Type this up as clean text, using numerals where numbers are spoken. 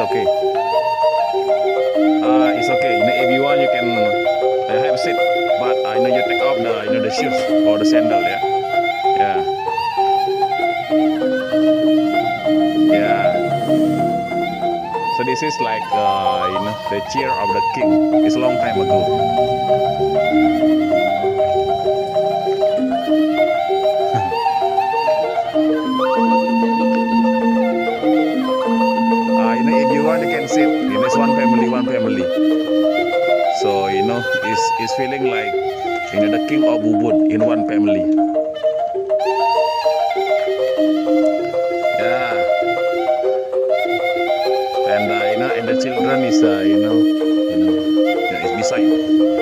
okay. It's okay. You know, if you want, you can have a seat, but you know, you take off the the shoes or the sandal. Yeah, yeah, yeah. So this is like you know, the chair of the king. It's a long time ago. You know, if you want, you can sit. You know, it's one family, one family. So you know, it's feeling like you know the king of Ubud in one family. Yeah, and you know, and the children is you know, is beside.